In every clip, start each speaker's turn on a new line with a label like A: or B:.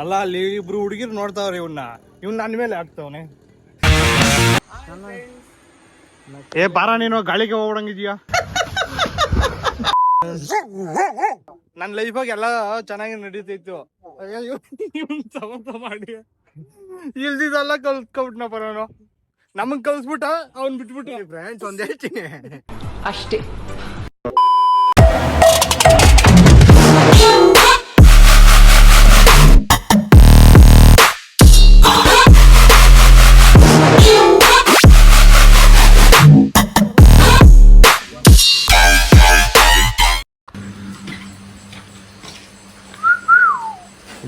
A: ಅಲ್ಲ ಅಲ್ಲಿ ಇಬ್ರು ಹುಡುಗಿರು ನೋಡ್ತಾವ್ರಿ ಇವನ್ನ ನನ್ನ ಮೇಲೆ ಹಾಕ್ತವನೆ. ಏ ಬಾರ ನೀನು ಗಾಳಿಗೆ ಹೋಗ್ಬಿಡಂಗಿದ್ಯಾ? ನನ್ನ ಲೈಫಾಗ ಎಲ್ಲ ಚೆನ್ನಾಗಿ ನಡೀತಿತ್ತು. ಮಾಡಿ ಇಲ್ದಿದ್ದೆಲ್ಲ ಕಲ್ತ್ಕೊಬಿಟ್ನಪ್ಪ ನಾನು. ನಮಗ್ ಕಲ್ಸ್ಬಿಟ್ಟ ಅವ್ನ್ ಬಿಟ್ಬಿಟ್ಟು ಫ್ರೆಂಡ್ಸ್ ಒಂದ್ ಹೇಳ್ತೀನಿ
B: ಅಷ್ಟೇ.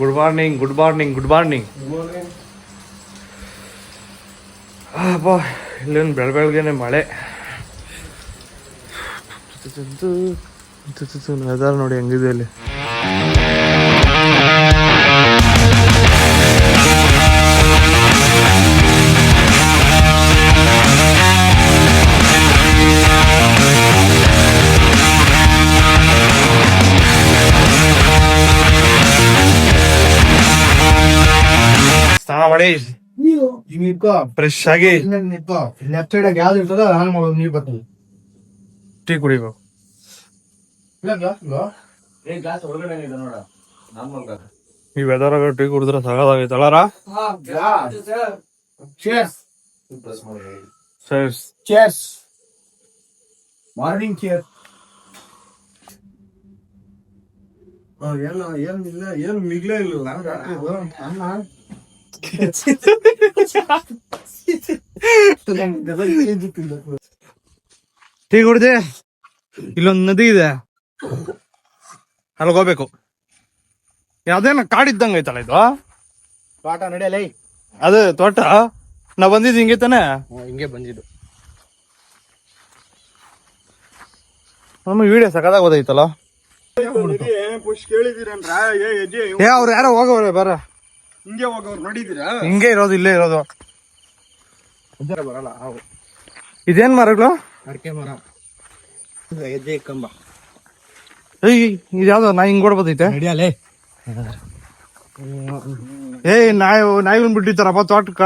A: Good morning good morning good morning. ಅಪ್ಪ ಇಲ್ಲೇನು ಬೆಳಗ್ಗೆನೆ ಮಳೆ. ವೆದರ್ ನೋಡಿ ಹೆಂಗಿದೆ ಇಲ್ಲಿ. ಸ್ನಾನ ಮಾಡಿ ಫ್ರೆಶ್ ಆಗಿ
C: ಲೆಫ್ಟ್ ಸೈಡ್ ಯಾವ್ದು ಇರ್ತದ ನೀರ್ ಬರ್ತದೆ.
A: ಟೀ ಕುಡಿಬೇಕು. ಈ ವೆದರ್ ಟೀ ಕುಡಿದ್ರೆ ಸಗದಾಗೈತಲ್ಲಾರ.
C: Morning chair. ಏನು ಮಿಗ್ಲೇ ಇಲ್ಲ
A: ಟೀ ಕುಡ್ದೆ. ಇಲ್ಲೊಂದ್ ನದಿ ಇದೆ, ಅಲ್ಲಿಗೆ ಹೋಗ್ಬೇಕು. ಅದೇನ ಕಾಡಿದ್ದಂಗ ಐತಲ್ಲ ಇದು.
C: ತೋಟ ನಡೆಯಲ್ಲ
A: ಅದೇ ತೋಟ. ನಾ ಬಂದಿದ್ದು ಹಿಂಗೆ ತಾನೆ.
C: ಹಿಂಗೆ ಬಂದಿದ್ದು.
A: ನಮ್ಮ ವಿಡಿಯೋ ಸಕದಾಗ ಓದೈತಲ್ಲ.
C: ಕೇಳಿದಿರೇನ್ರ?
A: ಏ ಅವ್ರು ಯಾರೋ ಹೋಗವ್ರೆ ಬರ.
C: ಹಿಂಗೆ ಹೋಗೋರು ನೋಡಿದಿರಾ?
A: ಹಿಂಗೆ ಇರೋದು, ಇಲ್ಲೇ ಇರೋದು.
C: ಬರಲ್ಲ.
A: ಇದೇನ್ ಮರಗಳು?
C: ಅಡಿಕೆ ಮರ, ಹೆಜ್ಜೆ ಕಂಬ.
A: ಏಯ್ ಇದ್ಯಾವ್ದು ನಾ ಹಿಂಗ್ ಓಡ್ಬೋದೈತೆ?
C: ನಡೆಯಲ್ಲೇ.
A: ಏಯ್ ನಾಯಿ ಬಿಟ್ಟಿರ್ತಾರಪ್ಪ ತೋಟಕ್ಕ.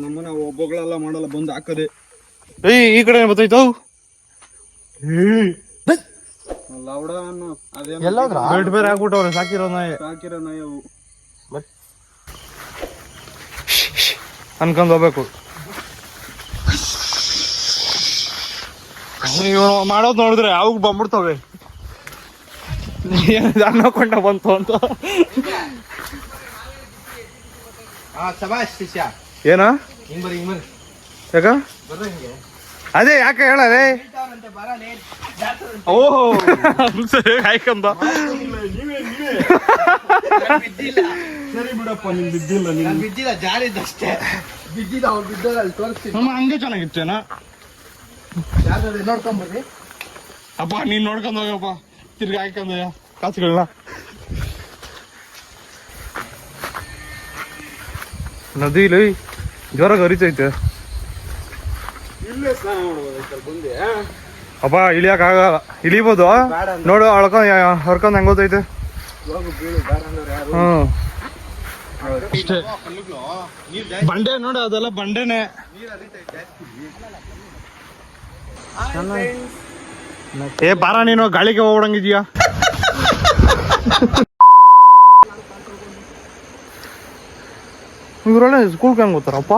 C: ನಮ್ಮನ್ನ ಒಬ್ಬಗಳೆಲ್ಲ ಮಾಡಲ್ಲ, ಬಂದು ಹಾಕದೆ.
A: ಏಯ್ ಈ ಕಡೆ ಬತ್ತೈತು. ಬೇರೆ ಬೇರೆ ಹಾಕ್ಬಿಟ್ಟವ್ರೆ ಸಾಕಿರೋ ನಾಯಿ.
C: ಅವು
A: ಅನ್ಕೊಂಡ್ ಹೋಗ್ಬೇಕು. ಮಾಡೋದ್ ನೋಡಿದ್ರೆ ಅವಾಗ ಬಂದ್ಬಿಡ್ತವೆ. ಅನ್ನಕೊಂಡ ಬಂತು ಅಂತ. ಏನ ಯಾಕ? ಅದೇ ಯಾಕೆ ಹೇಳೇ? ಓಹೋ ಸರಿ ಆಯ್ಕಂದ.
C: ಸರಿ ಬಿಡಪ್ಪ, ನಿನ್ ಬಿದ್ದಿಲ್ಲ.
B: ಬಿದ್ದಿಲ್ಲ, ಜಾರಿದ್ದಷ್ಟೇ. ಬಿದ್ದಿಲ್ಲ, ಅವ್ರು ಬಿದ್ದಲ್ಲ. ಅಲ್ಲಿ ತೋರಿಸ್ತೀನಿ.
A: ಹಂಗೆ ಚೆನ್ನಾಗಿತ್ತೇನ?
B: ನೋಡ್ಕೊಂಬರ್ರಿ
A: ಅಪ್ಪ. ನೀನ್ ನೋಡ್ಕೊಂಡ್ ಹೋಗಪ್ಪ, ತಿರ್ಗಿ ಹಾಕಂದ ಕಾಸುಗಳನ್ನ. ನದಿಲಿ ಜೋರಾಗಿ ಹರಿತೈತೆ.
C: ಇಲ್ಲೇ ಸ್ನಾನ ಮಾಡ್ಬೋದೈತಲ್ಲ ಬಂದೆ.
A: ಅಪ್ಪ ಇಳಿಯಕ್ ಆಗಲ್ಲ. ಇಳಿಬೋದು ನೋಡು. ಹೊರ್ಕೊಂಡ್ ಹೆಂಗೋತೈತೆ. ಹ್ಮ್ ಅಷ್ಟೇ. ಬಂಡೆ ನೋಡು, ಅದೆಲ್ಲ ಬಂಡೆನೆ. ಏ ಬಾರ ನೀನು ಗಾಳಿಗೆ ಹೋಗ್ಬಿಡಂಗಿದ್ಯಾ? ಇವ್ರೊಳ್ಳೆ ಸ್ಕೂಲ್ಗೆ ಹೆಂಗ್ ಹೋಗ್ತಾರಪ್ಪ?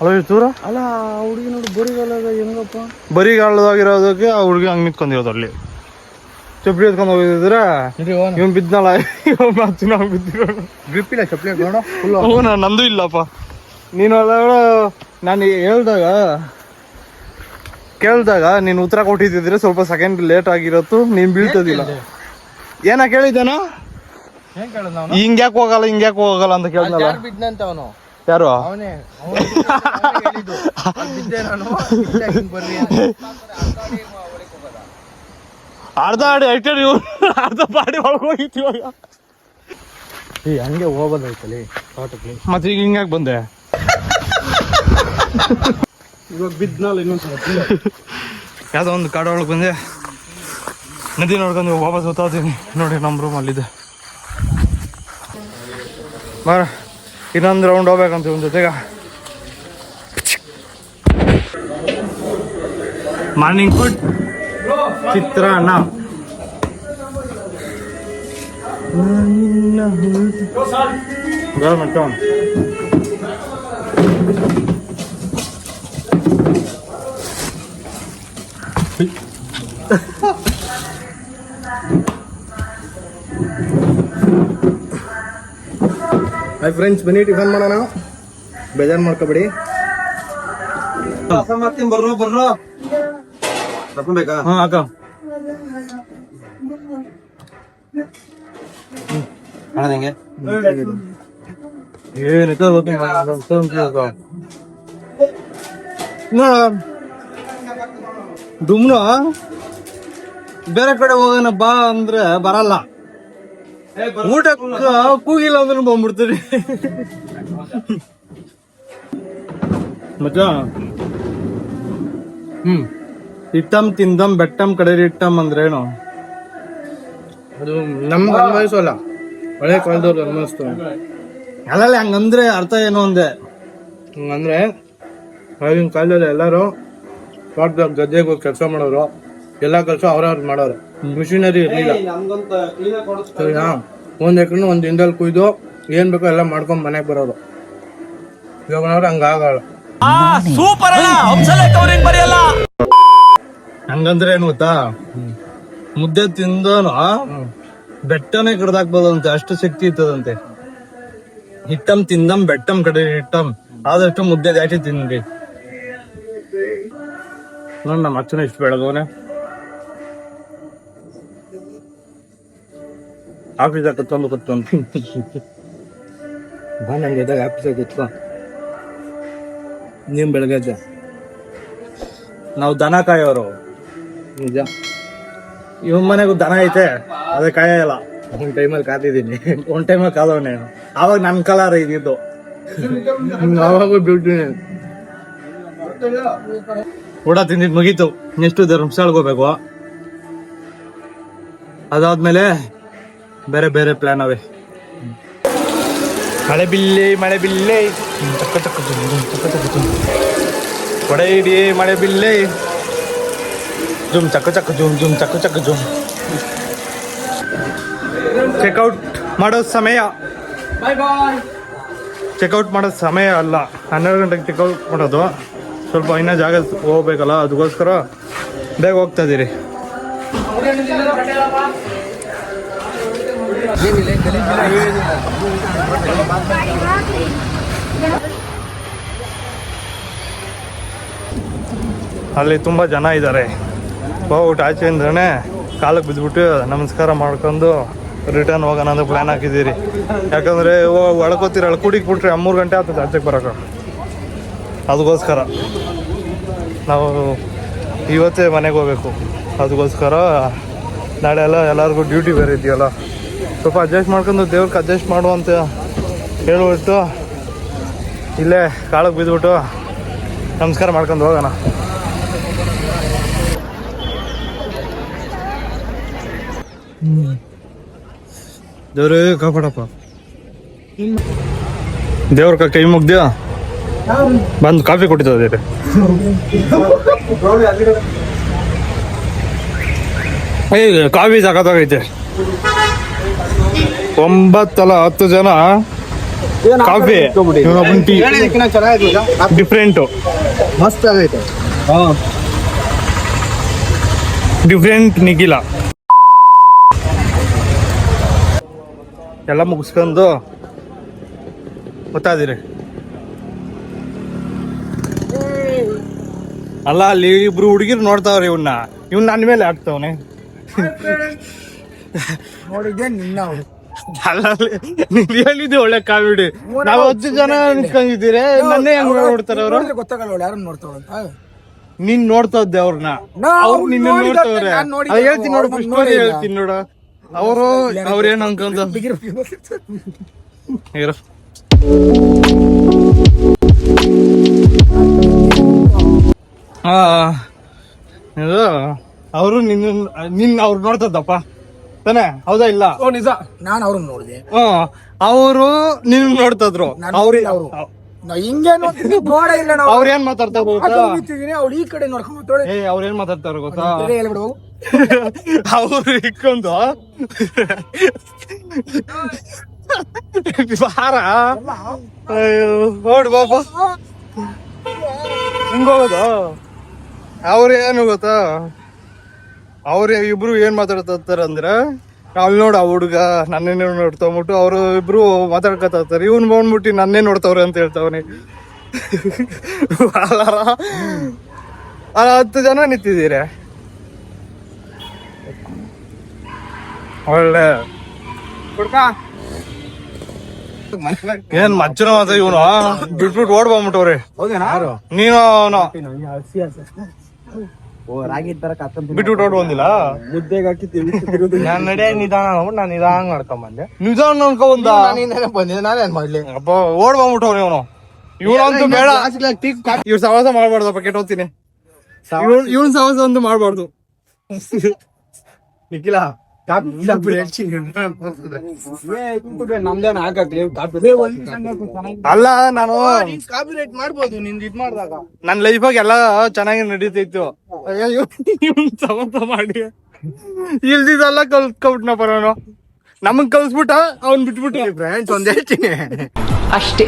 A: ಅಲ್ಲ ದೂರ
C: ಅಲ್ಲ ಹುಡುಗಿ ನೋಡಿ, ಬರಿಗಾಲದ ಹೆಂಗಪ್ಪ?
A: ಬರಿಗಾಲದಾಗಿರೋದಕ್ಕೆ ಆ ಹುಡುಗಿ ಹಂಗ್ ನಿಂತ್ಕೊಂಡಿರೋದು. ಅಲ್ಲಿ ಚಪ್ಪಲಿ ಎತ್ಕೊಂಡ್ ಹೋಗಿದ್ರೆ ಇವ್ ಬಿದ್ನಲ್ಲ, ಬಿದ್ದಿರೋ
C: ಗ್ರಿಪ್ ಇಲ್ಲ ಚಪ್ಪಲಿ ನೋಡ.
A: ನಂದು ಇಲ್ಲಪ್ಪ. ನೀನು ನಾನು ಕೇಳ್ದಾಗ ನೀನ್ ಉತ್ತರ ಕೊಟ್ಟಿದ್ರೆ ಸ್ವಲ್ಪ ಸೆಕೆಂಡ್ ಲೇಟ್ ಆಗಿರತ್ತು, ನೀನ್ ಬೀಳ್ತದಿಲ್ಲ. ಏನ ಕೇಳಿದ್ದಾನ? ಹಿಂಗ್ಯಾಕ್ ಹೋಗಲ್ಲ ಅಂತ ಕೇಳ್ದಲ್ಲ.
B: ಬಿದ್ದಂತ ಅವನು
A: ಯಾರು?
B: ಅವನೇ
A: ಅರ್ಧ ಆಡಿ ಐಟರ್ ಇವ್ರು ಅರ್ಧ ಪಾಡಿ ಒಳಗೆ ಹೋಗಿತ್ತು. ಇವಾಗ
C: ಹಂಗೆ ಹೋಗೋದೈತಲ್ಲಿ ತೋಟಕ್ಕೆ.
A: ಮತ್ತೆ ಈಗ ಹಿಂಗ್ಯಾಕ್ ಬಂದೆ?
C: ಇವಾಗ ಬಿದ್ನಲ್ಲ ಇನ್ನೊಂದ್ಸಲ.
A: ಯಾವ್ದೋ ಒಂದು ಕಾಡ ಒಳಗೆ ಬಂದೆ, ನದಿ ನೋಡ್ಕೊಂಡು ವಾಪಸ್ ಗೊತ್ತಾಗ್ತೀನಿ. ನೋಡಿ ನಮ್ಮ ರೂಮ್ ಅಲ್ಲಿದೆ. ಬರ ಇನ್ನೊಂದು ರೌಂಡ್ ಹೋಗ್ಬೇಕಂತ ಒಂದು ಜೊತೆಗ ಮಾರ್ನಿಂಗ್ ಫುಡ್ ಚಿತ್ರಾನ್ನ
C: ಹಾಯ್ ಫ್ರೆಂಡ್ಸ್, ಬನ್ನಿ ಟಿಫನ್ ಮಾಡೋಣ. ಬೇಜಾರು ಮಾಡ್ಕೋಬೇಡಿ. ಬರ್ರೋ ಬೇಕಾ?
A: ಹಾಂ ಅಕ್ಕ
C: ಹಣದಂಗೆ
A: ಏನಿತ್ತು ಡುಮ್ನು ಬೇರೆ ಕಡೆ ಹೋಗೋಣ ಬಾ ಅಂದ್ರೆ ಬರಲ್ಲ. ಊಟ ಕೂಗಿಲ್ಲ ಅಂದ್ರೆ ಬಂದ್ಬಿಡ್ತೀರಿ. ಮಚ್ಚ ಇಟ್ಟಮ್ ತಿಂದಮ್ ಬೆಟ್ಟಮ್ ಕಡೆ ಇಟ್ಟಮ್ ಅಂದ್ರೇನು?
C: ಅದು ನಮ್ಮ ಅನ್ವಯಿಸು ಅಲ್ಲ, ಹಳೆ ಕಾಲದವ್ರು ಅನ್ವಯಿಸ್ತು.
A: ಅಲ್ಲಲ್ಲ ಹಂಗಂದ್ರೆ ಅರ್ಥ ಏನು ಅಂದೆ.
C: ಹಂಗಂದ್ರೆ ಆಗಿನ ಕಾಲದಲ್ಲಿ ಎಲ್ಲರೂ ತೋಟದಾಗ ಗದ್ದೆಗೆ ಹೋಗಿ ಕೆಲಸ ಮಾಡೋರು. ಎಲ್ಲ ಕೆಲಸ ಅವ್ರವ್ರು ಮಾಡೋರು. ಮಿಷಿನರಿ ಇರಲಿಲ್ಲ. ಸರಿನಾ? 1 ಎಕರೆ 1 ದಿನದಲ್ಲಿ ಕುಯ್ದು ಏನ್ ಬೇಕೋ ಎಲ್ಲ ಮಾಡ್ಕೊಂಡ್ ಮನೆಗೆ ಬರೋರು. ಇವಾಗ ನೋಡ್ರಿ ಹಂಗಾಗಲ್ಲ.
A: ಹಂಗಂದ್ರೆ ಏನು ಗೊತ್ತಾ, ಮುದ್ದೆ ತಿಂದೋನು ಬೆಟ್ಟನೇ ಕಡ್ದಾಕ್ಬೋದಂತೆ, ಅಷ್ಟು ಶಕ್ತಿ ಇರ್ತದಂತೆ. ಹಿಟ್ಟಮ್ ತಿಂದಮ್ ಬೆಟ್ಟಮ್ ಕಡೆ ಹಿಟ್ಟಮ್, ಆದಷ್ಟು ಮುದ್ದೆ ಜಾಸ್ತಿ ತಿನ್ರಿ. ನೋಡ್ ನಮ್ಮ ಅಚ್ಚನ ಇಷ್ಟು ಬೆಳಗವನೆ. ಆಫೀಸ್ ಕತ್ತೊಂದು
C: ಬಾ, ನಂಗೆ ಎದಾಗ ಆಫೀಸಾಗ ಇಟ್ಕೊ. ನೀನ್ ಬೆಳಗ್ಗೆ
A: ನಾವು ದನ ಕಾಯೋರು.
C: ನಿಜ.
A: ಇವನ್ ಮನೆಗೂ ದನ ಐತೆ, ಅದೇ ಕಾಯಲ್ಲ.
C: ಒಂದ್ ಟೈಮಲ್ಲಿ ಕಾತಿದ್ದೀನಿ.
A: ಒಂದ್ ಟೈಮ್ ಕಾದವನೆ, ಆವಾಗ ನನ್ ಕಲರ್ ಇದ್ದಿದ್ದು.
C: ಆವಾಗ ಬ್ಯೂಟಿ.
A: ಊಟ ತಿಂದಿದ್ ಮುಗೀತು. ನೆಕ್ಸ್ಟ್ ಧರ್ಮಸ್ಥಳಕ್ಕೆ ಹೋಗ್ಬೇಕು. ಅದಾದ್ಮೇಲೆ ಬೇರೆ ಬೇರೆ ಪ್ಲಾನ್ ಅವೆ. ಮಳೆ ಬಿಲ್ಲೆ ಚಕ್ಕ ಚಕ್ಕ ಕೊಡೆ ಹಿಡಿ ಮಳೆ ಬಿಲ್ಲೆ ಜುಮ್ ಚಕ್ಕ ಚಕ್ಕ ಜುಮ್. ಚೆಕ್ಔಟ್ ಮಾಡೋ ಸಮಯ. ಚೆಕ್ಔಟ್ ಮಾಡೋ ಸಮಯ ಅಲ್ಲ, 12 ಗಂಟೆಗೆ ಚೆಕ್ಔಟ್ ಮಾಡೋದು. ಸ್ವಲ್ಪ ಇನ್ನೂ ಜಾಗ ಹೋಗ್ಬೇಕಲ್ಲ, ಅದಕ್ಕೋಸ್ಕರ ಬೇಗ ಹೋಗ್ತಾ ಇದೀರಿ. ಅಲ್ಲಿ ತುಂಬ ಜನ ಇದ್ದಾರೆ. ಹೋಗ್ಬಿಟ್ಟು ಆಚೆಯಿಂದನೇ ಕಾಲಕ್ಕೆ ಬಿದ್ದುಬಿಟ್ಟು ನಮಸ್ಕಾರ ಮಾಡ್ಕೊಂಡು ರಿಟರ್ನ್ ಹೋಗೋಣ ಅಂತ ಪ್ಲ್ಯಾನ್ ಹಾಕಿದ್ದೀರಿ. ಯಾಕಂದರೆ ಒಳಕೋತೀರ ಕುಡಿಗೆ ಬಿಟ್ರೆ 3 ಗಂಟೆ ಆಗ್ತದೆ ಆಚೆಗೆ ಬರೋಕೆ. ಅದಕ್ಕೋಸ್ಕರ ನಾವು ಇವತ್ತೇ ಮನೆಗೆ ಹೋಗ್ಬೇಕು. ಅದಕ್ಕೋಸ್ಕರ ನಾಳೆ ಎಲ್ಲ ಎಲ್ಲರಿಗೂ ಡ್ಯೂಟಿ ಬೇರೆ ಇದೆಯಲ್ಲ, ಸ್ವಲ್ಪ ಅಡ್ಜಸ್ಟ್ ಮಾಡ್ಕೊಂಡು ದೇವ್ರಿಗೆ ಅಡ್ಜಸ್ಟ್ ಮಾಡುವಂತ ಹೇಳ್ಬಿಟ್ಟು ಇಲ್ಲೇ ಕಾಲಕ್ಕೆ ಬಿದ್ದುಬಿಟ್ಟು ನಮಸ್ಕಾರ ಮಾಡ್ಕೊಂಡು ಹೋಗೋಣ. ದೇವ್ರೇ ಕಾಪಾಡಪ್ಪ. ದೇವ್ರ ಕೈ ಮುಗ್ದ್ಯಾ ಬಂದು ಕಾಫಿ ಕೊಟ್ಟಿದ್ದೆ. ಕಾಫಿ ಸಖತ್ತಾಗೈತೆ. 9 ಅಲ್ಲ 10 ಜನ ಕಾಫಿ, ಟೀ ಡಿಫ್ರೆಂಟು,
C: ಮಸ್ತ್ ಆಗೈತೆ.
A: ಡಿಫ್ರೆಂಟ್ ನಿಖಿಲ ಎಲ್ಲ ಮುಗಿಸ್ಕೊಂಡು ಗೊತ್ತಾದಿರಿ. ಅಲ್ಲ ಅಲ್ಲಿ ಇಬ್ರು ಹುಡುಗಿರು ನೋಡ್ತಾವ್ರಿ ಇವನ್ನ ನನ್ನ ಮೇಲೆ ಹಾಕ್ತವನೆ.
C: ನೋಡಿದ್ದೆ ನಿನ್ನ
A: ಅಲ್ಲ ಹೇಳಿದ್ದೆ ಒಳ್ಳೆ ಕಾಮಿಡಿ. ನಾವು 10 ಜನ ನಿಂತ್ಕೊಂಡಿದ್ದೀರಿ, ನನ್ನೇ ಹೆಂಗ್ ನೋಡ್ತಾರೆ ಅವರು?
C: ಗೊತ್ತಾಗಲ್ಲ ಯಾರನ್ನ ನೋಡ್ತಾವಂತ.
A: ನೀನ್ ನೋಡ್ತಾ ಇದ್ದೆ ಅವ್ರನ್ನ, ಅವ್ರು ನಿನ್ನ ನೋಡ್ತವ್ರೆ. ಹೇಳ್ತೀನಿ ನೋಡು, ಫಸ್ಟ್ ಹೇಳ್ತೀನಿ ನೋಡು. ಅವ್ರೇನ್ ಅನ್ಕೊಂತ ಇರೋ ಇದು ಅವರು ನಿನ್ನ ಅವ್ರು ನೋಡ್ತದಪ್ಪ. ತಾನೆ ಹೌದಾ ಇಲ್ಲ?
B: ಓ ನಿಜ, ನಾನು ಅವ್ರನ್ನ ನೋಡಿದೆ.
A: ಅವರು ನೀವ್ ನೋಡ್ತಿದ್ರು.
B: ಅವರು ಹಿಂಗೆ ನೋಡ್ತೀನಿ, ಗೋಡ ಇಲ್ಲ. ನಾವು
A: ಅವ್ರ ಏನ್ ಮಾತಾಡ್ತಾರೆ ಗೊತ್ತಾ?
B: ಅವ್ಳು ಈ ಕಡೆ ನೋಡ್ಕೊಂಡ್
A: ಅವ್ರ ಏನ್ ಮಾತಾಡ್ತಾರ ಗೊತ್ತಾ?
B: ಹೇಳ್ಬಿಡು.
A: ಅವ್ರು ಇಕ್ಕೊಂದು ಬಾರ ನೋಡ್ ಬಾಬಾ ಹಿಂಗೋದ. ಅವ್ರ ಏನು ಗೊತ್ತಾ, ಅವ್ರ ಇಬ್ರು ಏನ್ ಮಾತಾಡ್ತಾರ ಅಂದ್ರ, ಅಲ್ಲಿ ನೋಡ ಆ ಹುಡುಗ ನನ್ನೇನು ನೋಡ್ತಾವ್ಬಿಟ್ಟು ಅವ್ರು ಇಬ್ರು ಮಾತಾಡ್ಕೊತಾರ. ಇವ್ನ್ ಬಂದ್ಬಿಟ್ಟು ನನ್ನೇ ನೋಡ್ತಾವ್ರೆ ಅಂತ ಹೇಳ್ತಾವನಿ. 10 ಜನ ನಿಂತಿದ್ದೀರಿ. ಒಳ್ಳೆ ಏನ್ ಮಜ್ಜನ ಮಾತ ಇವನು ಬಿಟ್ಬಿಟ್ಟು ಓಡ್ ಬಂದ್ಬಿಟ್ಟವ್ರಿ. ನೀನು ಅವನು ಬಿಟ್ಬಿಟ್ಟು ಓಡ್ ಬಂದಿಲ್ಲ.
C: ನಾನ್ ನಡೆ ನಿಧಾನ ಅಂದ್ಬಿಟ್ಟು ನಾನು ನಿಧಾನ ಮಾಡ್ಕೊಂಬಂದೆ.
A: ನಿಧಾನ ಅನ್ಕೊಂಡ
C: ಬಂದಿದ್ದೆ, ನಾನೇನ್ ಮಾಡ್ಲಿ?
A: ಅಪ್ಪ ಓಡ್ ಬಂದ್ಬಿಟ್ಟವ್ರಿ ಇವನು. ಇವನಂತೂ ಬೇಡ, ಇವ್ರ ಸವಾಸ ಮಾಡ್ಬಾರ್ದಪ್ಪ, ಕೆಟ್ಟೋಗ್ತೀನಿ. ಇವನ್ ಸವಾಸ ಅಂತೂ ಮಾಡ್ಬಾರ್ದು.
C: ನಿಖಿಲ
A: ಅಲ್ಲ, ನಾನು
C: ಕಾಪಿರೈಟ್ ಮಾಡ್ಬೋದು ನಿಂದ್ ಇದ್ ಮಾಡ್ದಾಗ.
A: ನನ್ ಲೈಫಾಗ ಎಲ್ಲ ಚೆನ್ನಾಗಿ ನಡೀತಿತ್ತು. ಇವನ್ ಸವಾಸ ಮಾಡಿ ಇಲ್ದಿದ್ದೆಲ್ಲ ಕಲ್ತ್ಕೊಬಿಟ್ನಪ್ಪ ನಾನು. ನಮಗ್ ಕಲ್ಸ್ಬಿಟ್ಟ, ಅವ್ನ್ ಬಿಟ್ಬಿಟ್ಟು.
C: ಫ್ರೆಂಡ್ಸ್ ಒಂದ್ ಹೇಳ್ತೀನಿ
D: ಅಷ್ಟೇ.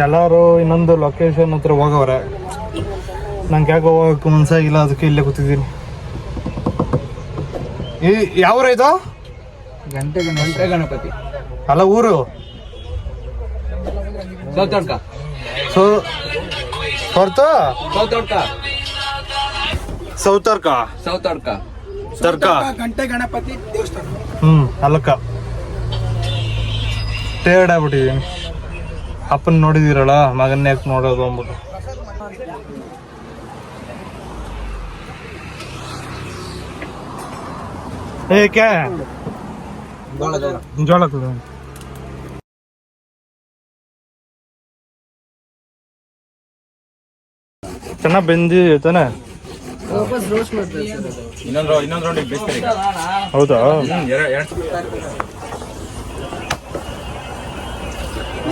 A: ಎಲ್ಲಾರು ಇನ್ನೊಂದು ಲೊಕೇಶನ್ ಹತ್ರ ಹೋಗವ್ರೆ. ನಂಗೆ ಯಾಕೆ ಹೋಗಕ್ಕೆ ಮನ್ಸಾಗಿಲ್ಲ, ಅದಕ್ಕೆ ಇಲ್ಲೇ ಕೂತಿದ್ದೀನಿ. ಯಾವ ಊರ ಇದು?
B: ಗಂಟೆ ಗಣಪತಿ
A: ಅಲ್ಲ, ಊರು
B: ಸೌತಡ್ಕ.
A: ತರ್ಕ
B: ಗಂಟೆ ಗಣಪತಿ ದೇವಸ್ಥಾನ.
A: ಅಲ್ಲಕ್ಕ ಟೇರ್ಡ್ ಆಗ್ಬಿಟ್ಟಿದೀನಿ. ಅಪ್ಪನ್ ನೋಡಿದಿರಲ್ಲ, ಮಗನ್ನ ಯಾಕೆ ನೋಡೋದು ಅಂದ್ಬಿಟ್ಟು. ಏಕೆ ಜೋಳ ಚೆನ್ನಾಗ್ ಬೆಂದಿದೆ ತಾನೆ? ಹೌದಾ?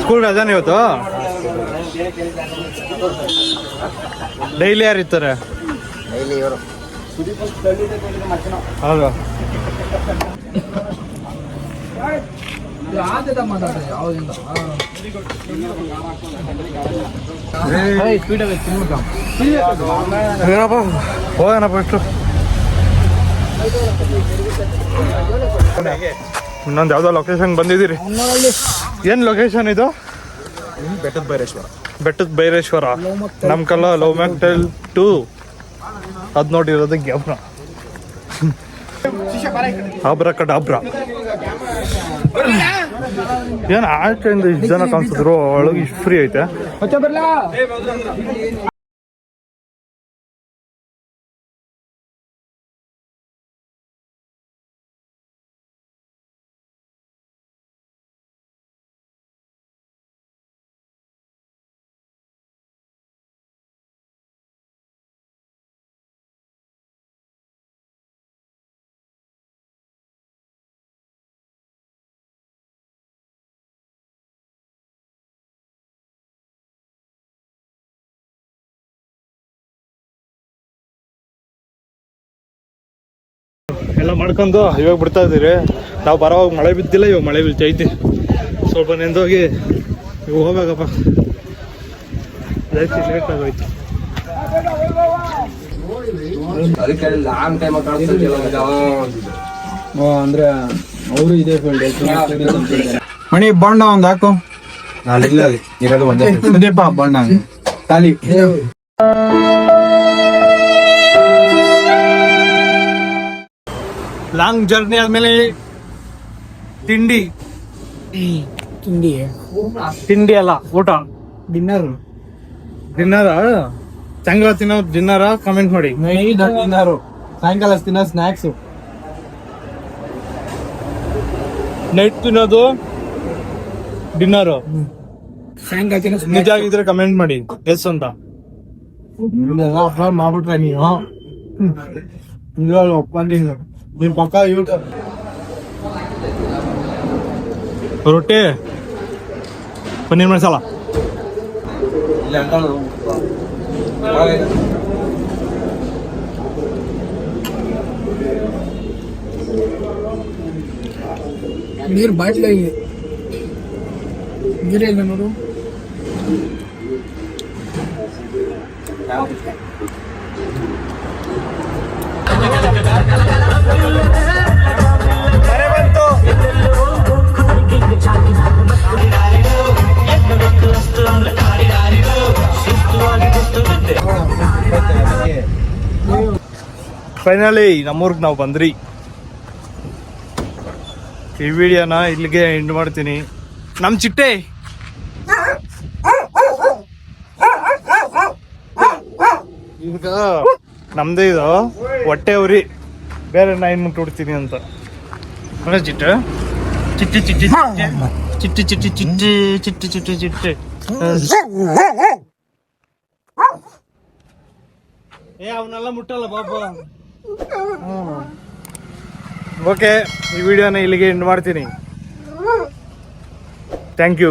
A: ಸ್ಕೂಲ್ ರಜಾನ ಇವತ್ತು? ಡೈಲಿ ಯಾರಿರ್ತಾರೆ? ಹೌದಾ? ಏನಪ್ಪ, ಹೋಗೋಣಪ್ಪ ಇಷ್ಟು. ಇನ್ನೊಂದು ಯಾವ್ದೋ ಲೊಕೇಶನ್ ಬಂದಿದ್ದೀರಿ. ಏನ್ ಲೊಕೇಶನ್ ಇದು? ಬೆಟ್ಟದ ಬೈರೇಶ್ವರ. ನಮ್ ಕಲ್ಲ ಲವ್ ಮ್ಯಾಕ್ಟೈಲ್ 2 ಅದ್ ನೋಡಿರೋದು ಗ್ಯಾಪ್ನ. ಆಬ್ರಾ ಏನ್ ಆಚೆಯಿಂದ ಇಷ್ಟು ಜನ ಕಾಣಿಸಿದ್ರು, ಒಳಗೆ ಇಷ್ಟು ಫ್ರೀ ಐತೆ. ಎಲ್ಲ ಮಾಡ್ಕೊಂಡು ಇವಾಗ ಬಿಡ್ತಾ ಇದ್ದೀರಿ. ನಾವು ಬರೋವಾಗ ಮಳೆ ಬಿದ್ದಿಲ್ಲ, ಇವಾಗ ಮಳೆ ಬೀಳ್ತೈತಿ. ಸ್ವಲ್ಪ ನೆಂದೋಗಿ ಇವಾಗ ಹೋಗ್ಬೇಕಪ್ಪ. ಲೇಟ್ ಆಗೋಯ್ತು.
B: ಅಂದ್ರೆ ಅವರು ಇದೇ ಫೀಲ್ಡ್.
C: ಮಣಿ ಬಣ್ಣ ಒಂದ್ ಹಾಕು. ಇರೋದು ಒಂದೇ ಬಣ್ಣ ಖಾಲಿ.
A: ಲಾಂಗ್ ಜರ್ನಿ ಆದ್ಮೇಲೆ ತಿಂಡಿ ಅಲ್ಲ, ಊಟ.
B: ಡಿನ್ನರ್
A: ಸಾಯಂಕಾಲ ತಿನ್ನೋ ಡಿನ್ನರ? ಕಮೆಂಟ್ ಮಾಡಿ.
B: ಡಿನ್ನರು ಸಾಯಂಕಾಲ ತಿನ್ನೋ ಸ್ನಾಕ್ಸು.
A: ನೈಟ್ ತಿನ್ನೋದು ಡಿನ್ನರು.
B: ಸಾಯಂಕಾಲ ತಿನ್ನೋ
A: ನಿಜ ಆಗಿದ್ರೆ ಕಮೆಂಟ್ ಮಾಡಿ ಎಸ್ ಅಂತ.
B: ಅಪ್ಲೋಡ್ ಮಾಡ್ಬಿಟ್ರೆ ನೀವು
C: ನಿಮ್ಮ ಪಕ್ಕ ಯೂಟ್ಯೂಬ್
A: ರೊಟ್ಟಿ ಪನ್ನೀರ್ ಮಸಾಲ
B: ನೀರು ಬಾಟ್ಲ ಇಲ್ಲಿ ನೀರೇ ಇಲ್ಲ ನೋಡು.
A: ಫೈನಲಿ ನಮ್ಮೂರ್ಗೆ ನಾವು ಬಂದ್ರಿ. ಈ ವಿಡಿಯೋನ ಇಲ್ಲಿಗೆ ಎಂಡ್ ಮಾಡ್ತೀನಿ. ನಮ್ಮ ಚಿಟ್ಟೆ ಈಗ ನಮ್ದೇ ಇದು ಹೊಟ್ಟೆ ಉರಿ, ಬೇರೆ ನಾಯಿ ಮುಟ್ಬಿಡ್ತೀನಿ ಅಂತ. ಚಿಟ್ಟೆ ಚಿಟ್ಟೆ ಚಿಟ್ಟೆ ಚಿಟ್ಟೆ ಚಿಟ್ಟೆ ಚಿಟ್ಟೆ ಚಿಟ್ಟೆ ಚಿಟ್ಟೆ ಚಿಟ್ಟೆ ಅವನ್ನೆಲ್ಲ ಮುಟ್ಟಲ್ಲ ಪಾಪ. ಓಕೆ, ಈ ವಿಡಿಯೋನ ಇಲ್ಲಿಗೆ ಎಂಡ್ ಮಾಡ್ತೀನಿ. Thank you.